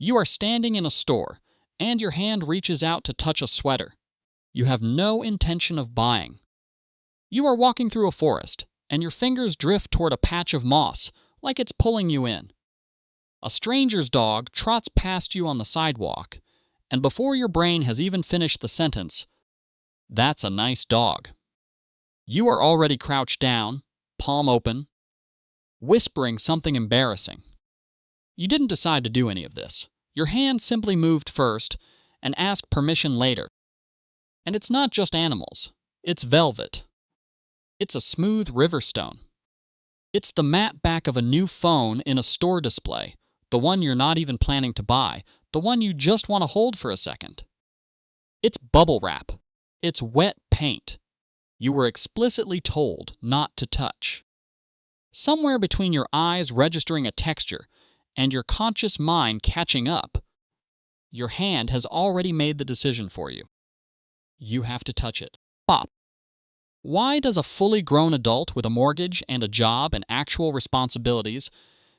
You are standing in a store, and your hand reaches out to touch a sweater. You have no intention of buying. You are walking through a forest, and your fingers drift toward a patch of moss, like it's pulling you in. A stranger's dog trots past you on the sidewalk, and before your brain has even finished the sentence, "That's a nice dog," you are already crouched down, palm open, whispering something embarrassing. You didn't decide to do any of this. Your hand simply moved first and asked permission later. And it's not just animals. It's velvet. It's a smooth river stone. It's the matte back of a new phone in a store display, the one you're not even planning to buy, the one you just want to hold for a second. It's bubble wrap. It's wet paint. You were explicitly told not to touch. Somewhere between your eyes registering a texture and your conscious mind catching up, your hand has already made the decision for you. You have to touch it. Pop. Why does a fully grown adult with a mortgage and a job and actual responsibilities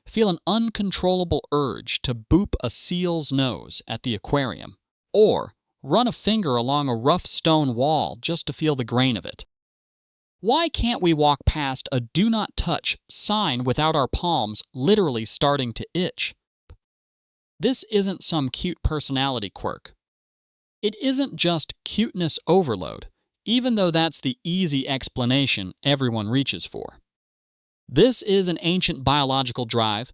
feel an uncontrollable urge to boop a seal's nose at the aquarium or run a finger along a rough stone wall just to feel the grain of it? Why can't we walk past a "do not touch" sign without our palms literally starting to itch? This isn't some cute personality quirk. It isn't just cuteness overload, even though that's the easy explanation everyone reaches for. This is an ancient biological drive,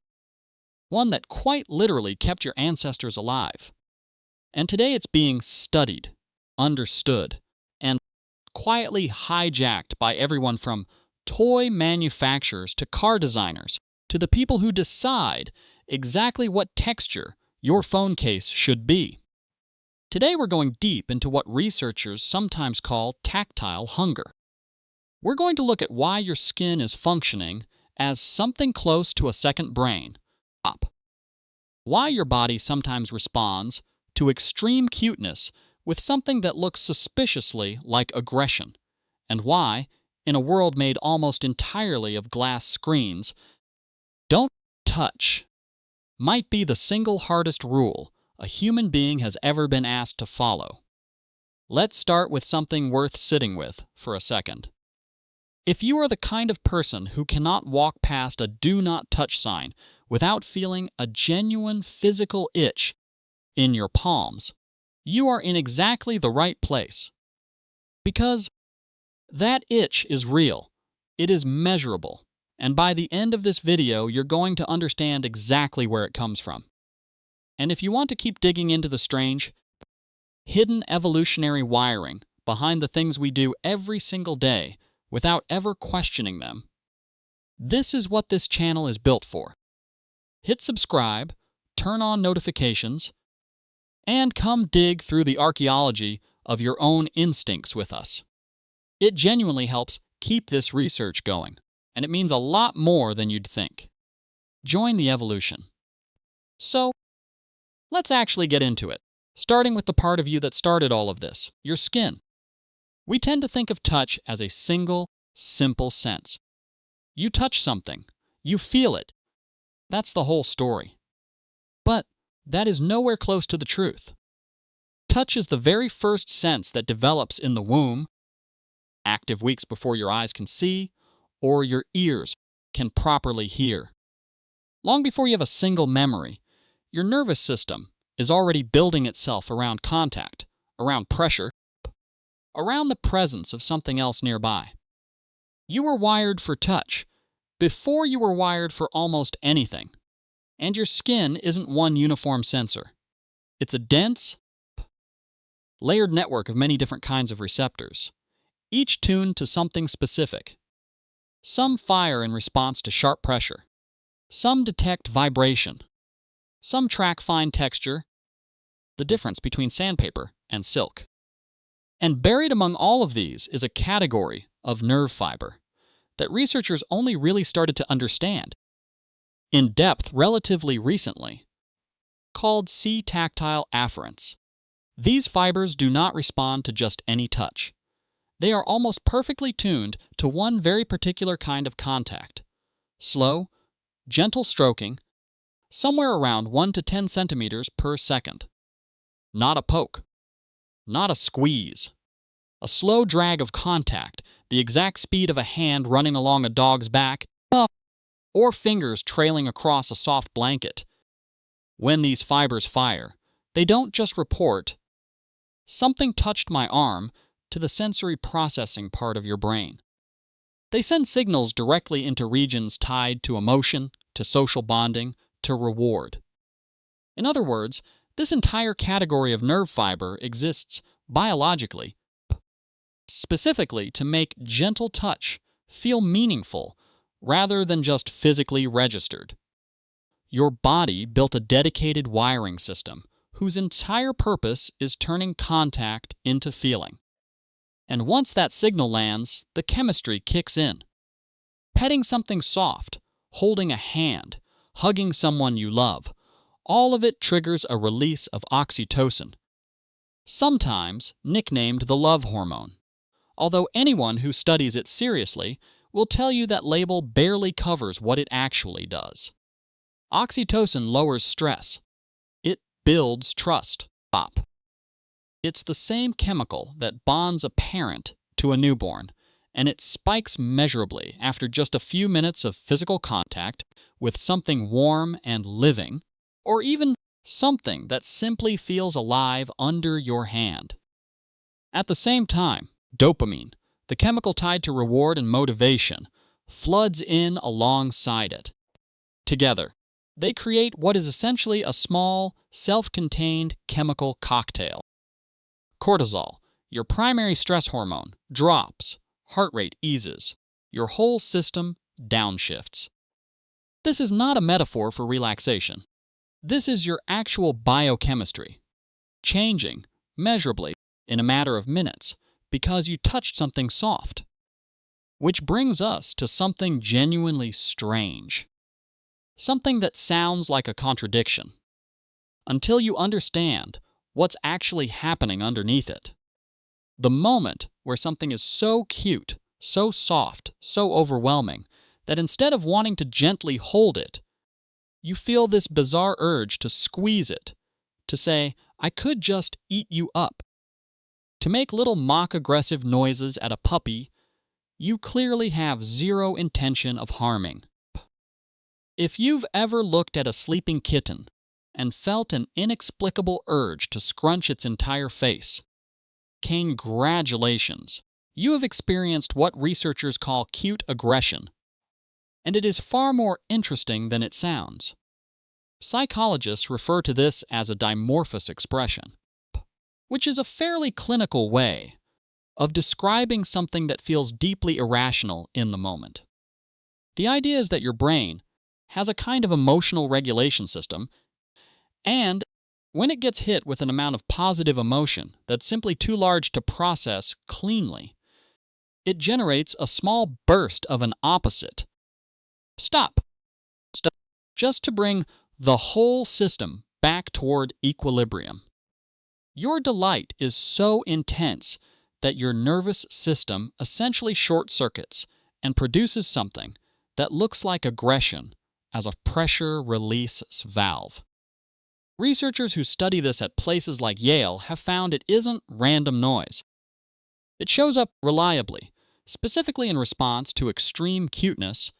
one that quite literally kept your ancestors alive. And today it's being studied, understood, and quietly hijacked by everyone from toy manufacturers to car designers to the people who decide exactly what texture your phone case should be. Today we're going deep into what researchers sometimes call tactile hunger. We're going to look at why your skin is functioning as something close to a second brain, why your body sometimes responds to extreme cuteness with something that looks suspiciously like aggression, and why, in a world made almost entirely of glass screens, don't touch might be the single hardest rule a human being has ever been asked to follow. Let's start with something worth sitting with for a second. If you are the kind of person who cannot walk past a "do not touch" sign without feeling a genuine physical itch in your palms, you are in exactly the right place. Because that itch is real, it is measurable, and by the end of this video, you're going to understand exactly where it comes from. And if you want to keep digging into the strange, hidden evolutionary wiring behind the things we do every single day without ever questioning them, this is what this channel is built for. Hit subscribe, turn on notifications, and come dig through the archaeology of your own instincts with us. It genuinely helps keep this research going, and it means a lot more than you'd think. Join the evolution. So, let's actually get into it, starting with the part of you that started all of this, your skin. We tend to think of touch as a single, simple sense. You touch something, you feel it. That's the whole story. But that is nowhere close to the truth. Touch is the very first sense that develops in the womb, active weeks before your eyes can see, or your ears can properly hear. Long before you have a single memory, your nervous system is already building itself around contact, around pressure, around the presence of something else nearby. You were wired for touch before you were wired for almost anything. And your skin isn't one uniform sensor. It's a dense, layered network of many different kinds of receptors, each tuned to something specific. Some fire in response to sharp pressure. Some detect vibration. Some track fine texture, the difference between sandpaper and silk. And buried among all of these is a category of nerve fiber that researchers only really started to understand in depth relatively recently, called C-tactile afferents. These fibers do not respond to just any touch. They are almost perfectly tuned to one very particular kind of contact: slow, gentle stroking somewhere around 1 to 10 centimeters per second. Not a poke, not a squeeze. A slow drag of contact, the exact speed of a hand running along a dog's back, or fingers trailing across a soft blanket. When these fibers fire, they don't just report, "Something touched my arm," to the sensory processing part of your brain. They send signals directly into regions tied to emotion, to social bonding, to reward. In other words, this entire category of nerve fiber exists biologically, specifically to make gentle touch feel meaningful rather than just physically registered. Your body built a dedicated wiring system whose entire purpose is turning contact into feeling. And once that signal lands, the chemistry kicks in. Petting something soft, holding a hand, hugging someone you love, all of it triggers a release of oxytocin, sometimes nicknamed the love hormone. Although anyone who studies it seriously will tell you that label barely covers what it actually does. Oxytocin lowers stress. It builds trust. It's the same chemical that bonds a parent to a newborn, and it spikes measurably after just a few minutes of physical contact with something warm and living, or even something that simply feels alive under your hand. At the same time, dopamine, the chemical tied to reward and motivation, floods in alongside it. Together, they create what is essentially a small, self-contained chemical cocktail. Cortisol, your primary stress hormone, drops, heart rate eases, your whole system downshifts. This is not a metaphor for relaxation. This is your actual biochemistry, changing measurably in a matter of minutes because you touched something soft. Which brings us to something genuinely strange. Something that sounds like a contradiction, until you understand what's actually happening underneath it. The moment where something is so cute, so soft, so overwhelming, that instead of wanting to gently hold it, you feel this bizarre urge to squeeze it, to say, "I could just eat you up." To make little mock-aggressive noises at a puppy you clearly have zero intention of harming. If you've ever looked at a sleeping kitten and felt an inexplicable urge to scrunch its entire face, congratulations, you have experienced what researchers call cute aggression. And it is far more interesting than it sounds. Psychologists refer to this as a dimorphous expression, which is a fairly clinical way of describing something that feels deeply irrational in the moment. The idea is that your brain has a kind of emotional regulation system, and when it gets hit with an amount of positive emotion that's simply too large to process cleanly, it generates a small burst of an opposite. Stop, just to bring the whole system back toward equilibrium. Your delight is so intense that your nervous system essentially short-circuits and produces something that looks like aggression as a pressure release valve. Researchers who study this at places like Yale have found it isn't random noise. It shows up reliably, specifically in response to extreme cuteness,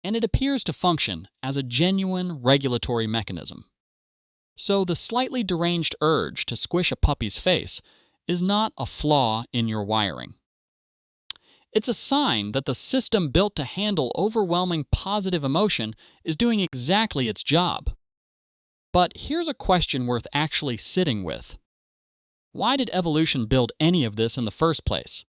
and it appears to function as a genuine regulatory mechanism. So the slightly deranged urge to squish a puppy's face is not a flaw in your wiring. It's a sign that the system built to handle overwhelming positive emotion is doing exactly its job. But here's a question worth actually sitting with. Why did evolution build any of this in the first place?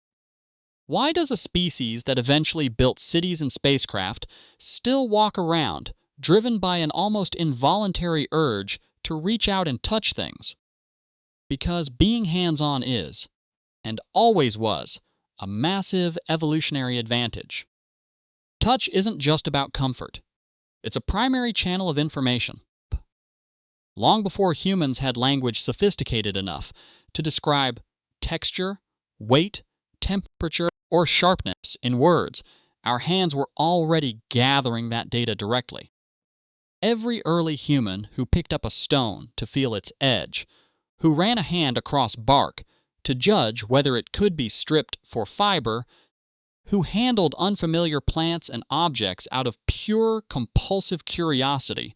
Why does a species that eventually built cities and spacecraft still walk around, driven by an almost involuntary urge to reach out and touch things? Because being hands-on is, and always was, a massive evolutionary advantage. Touch isn't just about comfort. It's a primary channel of information. Long before humans had language sophisticated enough to describe texture, weight, temperature, or sharpness in words, our hands were already gathering that data directly. Every early human who picked up a stone to feel its edge, who ran a hand across bark to judge whether it could be stripped for fiber, who handled unfamiliar plants and objects out of pure compulsive curiosity,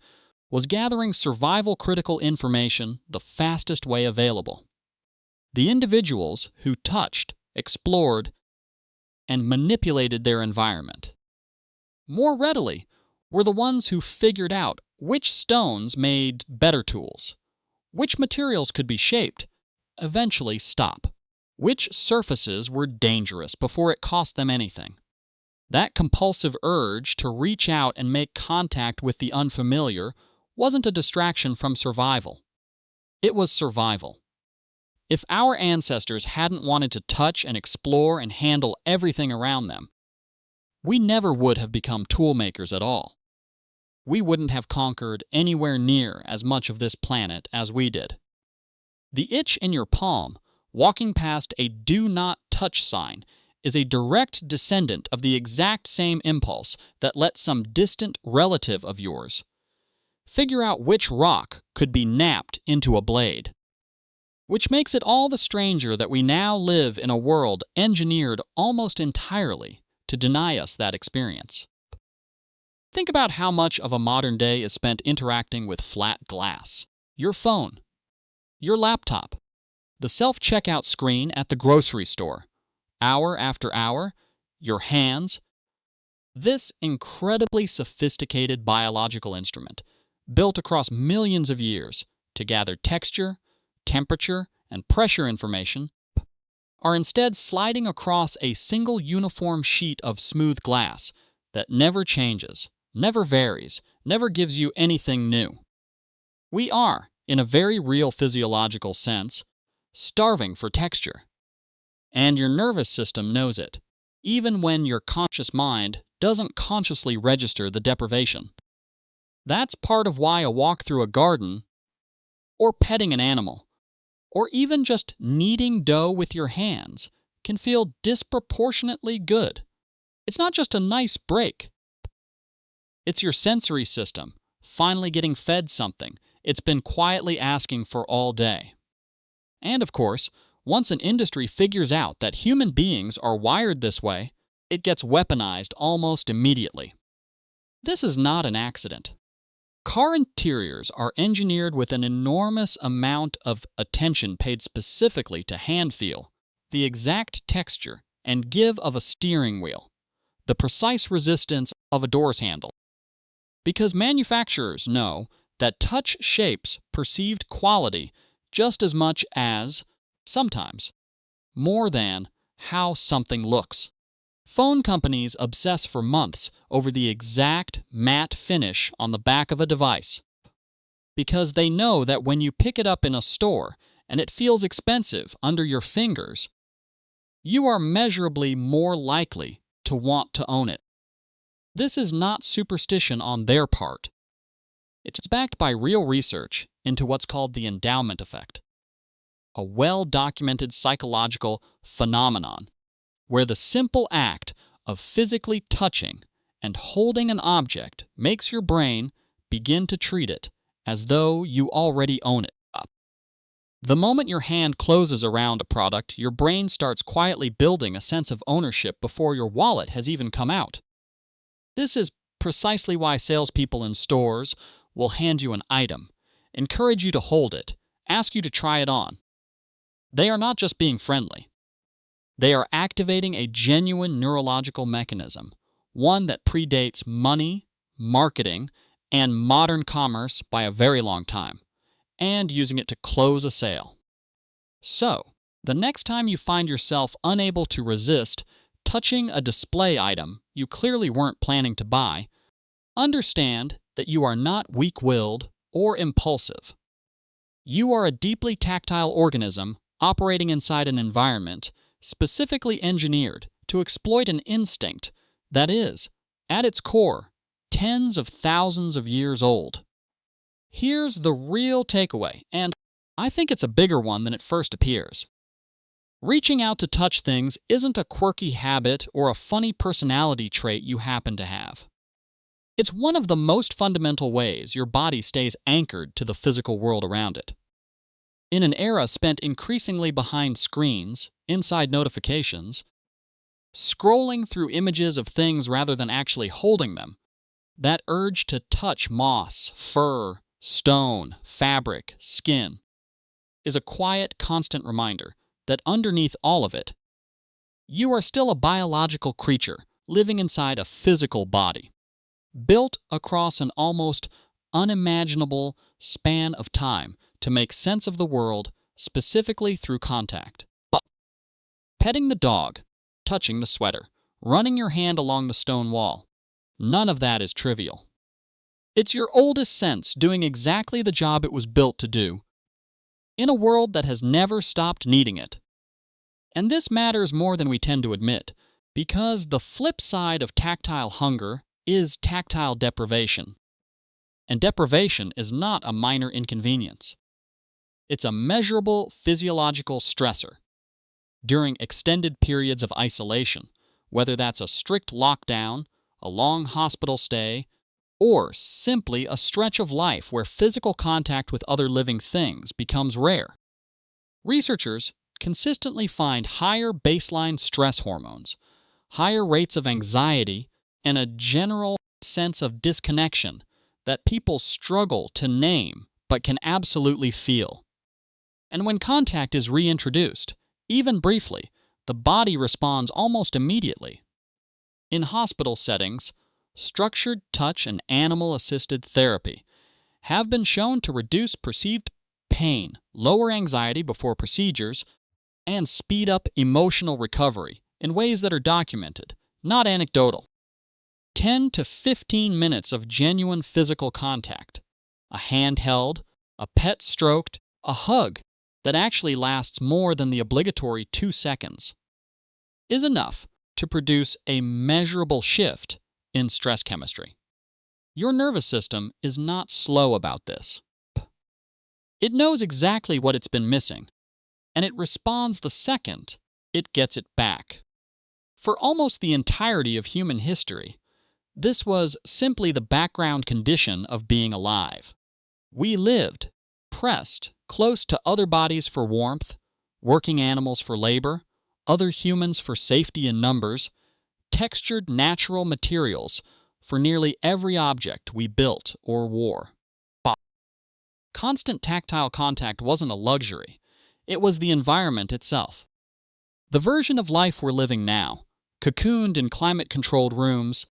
was gathering survival-critical information the fastest way available. The individuals who touched, explored, and manipulated their environment more readily were the ones who figured out which stones made better tools, which materials could be shaped, eventually stop, which surfaces were dangerous before it cost them anything. That compulsive urge to reach out and make contact with the unfamiliar wasn't a distraction from survival. It was survival. If our ancestors hadn't wanted to touch and explore and handle everything around them, we never would have become tool makers at all. We wouldn't have conquered anywhere near as much of this planet as we did. The itch in your palm, walking past a do not touch sign, is a direct descendant of the exact same impulse that let some distant relative of yours figure out which rock could be napped into a blade. Which makes it all the stranger that we now live in a world engineered almost entirely to deny us that experience. Think about how much of a modern day is spent interacting with flat glass, your phone, your laptop, the self-checkout screen at the grocery store, hour after hour, your hands. This incredibly sophisticated biological instrument, built across millions of years to gather texture, temperature, and pressure information, are instead sliding across a single uniform sheet of smooth glass that never changes, never varies, never gives you anything new. We are, in a very real physiological sense, starving for texture. And your nervous system knows it, even when your conscious mind doesn't consciously register the deprivation. That's part of why a walk through a garden, or petting an animal, or even just kneading dough with your hands can feel disproportionately good. It's not just a nice break. It's your sensory system finally getting fed something it's been quietly asking for all day. And of course, once an industry figures out that human beings are wired this way, it gets weaponized almost immediately. This is not an accident. Car interiors are engineered with an enormous amount of attention paid specifically to hand feel, the exact texture and give of a steering wheel, the precise resistance of a door's handle. Because manufacturers know that touch shapes perceived quality just as much as, sometimes, more than, how something looks. Phone companies obsess for months over the exact matte finish on the back of a device because they know that when you pick it up in a store and it feels expensive under your fingers, you are measurably more likely to want to own it. This is not superstition on their part. It's backed by real research into what's called the endowment effect, a well-documented psychological phenomenon where the simple act of physically touching and holding an object makes your brain begin to treat it as though you already own it. The moment your hand closes around a product, your brain starts quietly building a sense of ownership before your wallet has even come out. This is precisely why salespeople in stores will hand you an item, encourage you to hold it, ask you to try it on. They are not just being friendly. They are activating a genuine neurological mechanism, one that predates money, marketing, and modern commerce by a very long time, and using it to close a sale. So, the next time you find yourself unable to resist touching a display item you clearly weren't planning to buy, understand that you are not weak-willed or impulsive. You are a deeply tactile organism operating inside an environment specifically engineered to exploit an instinct that is, at its core, tens of thousands of years old. Here's the real takeaway, and I think it's a bigger one than it first appears. Reaching out to touch things isn't a quirky habit or a funny personality trait you happen to have. It's one of the most fundamental ways your body stays anchored to the physical world around it. In an era spent increasingly behind screens, inside notifications, scrolling through images of things rather than actually holding them, that urge to touch moss, fur, stone, fabric, skin, is a quiet, constant reminder that underneath all of it, you are still a biological creature living inside a physical body, built across an almost unimaginable span of time to make sense of the world specifically through contact. Petting the dog, touching the sweater, running your hand along the stone wall, none of that is trivial. It's your oldest sense doing exactly the job it was built to do, in a world that has never stopped needing it. And this matters more than we tend to admit, because the flip side of tactile hunger is tactile deprivation. And deprivation is not a minor inconvenience. It's a measurable physiological stressor. During extended periods of isolation, whether that's a strict lockdown, a long hospital stay, or simply a stretch of life where physical contact with other living things becomes rare, researchers consistently find higher baseline stress hormones, higher rates of anxiety, and a general sense of disconnection that people struggle to name but can absolutely feel. And when contact is reintroduced, even briefly, the body responds almost immediately. In hospital settings, structured touch and animal-assisted therapy have been shown to reduce perceived pain, lower anxiety before procedures, and speed up emotional recovery in ways that are documented, not anecdotal. 10 to 15 minutes of genuine physical contact, a hand held, a pet stroked, a hug that actually lasts more than the obligatory 2 seconds, is enough to produce a measurable shift in stress chemistry. Your nervous system is not slow about this. It knows exactly what it's been missing, and it responds the second it gets it back. For almost the entirety of human history, this was simply the background condition of being alive. We lived, pressed close to other bodies for warmth, working animals for labor, other humans for safety in numbers, textured natural materials for nearly every object we built or wore. Constant tactile contact wasn't a luxury, it was the environment itself. The version of life we're living now, cocooned in climate-controlled rooms,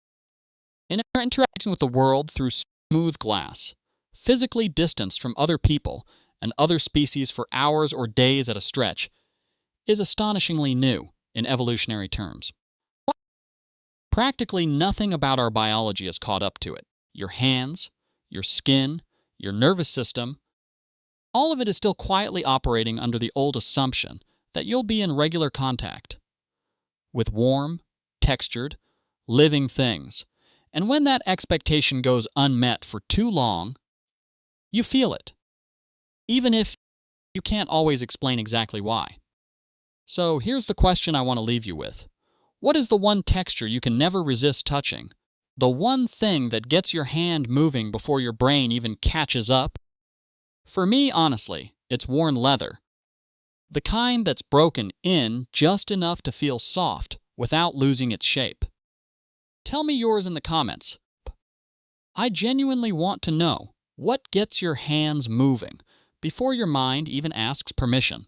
and interacting with the world through smooth glass, physically distanced from other people and other species for hours or days at a stretch, is astonishingly new in evolutionary terms. Practically nothing about our biology has caught up to it. Your hands, your skin, your nervous system, all of it is still quietly operating under the old assumption that you'll be in regular contact with warm, textured, living things. And when that expectation goes unmet for too long, you feel it, even if you can't always explain exactly why. So here's the question I want to leave you with. What is the one texture you can never resist touching? The one thing that gets your hand moving before your brain even catches up? For me, honestly, it's worn leather. The kind that's broken in just enough to feel soft without losing its shape. Tell me yours in the comments. I genuinely want to know what gets your hands moving before your mind even asks permission.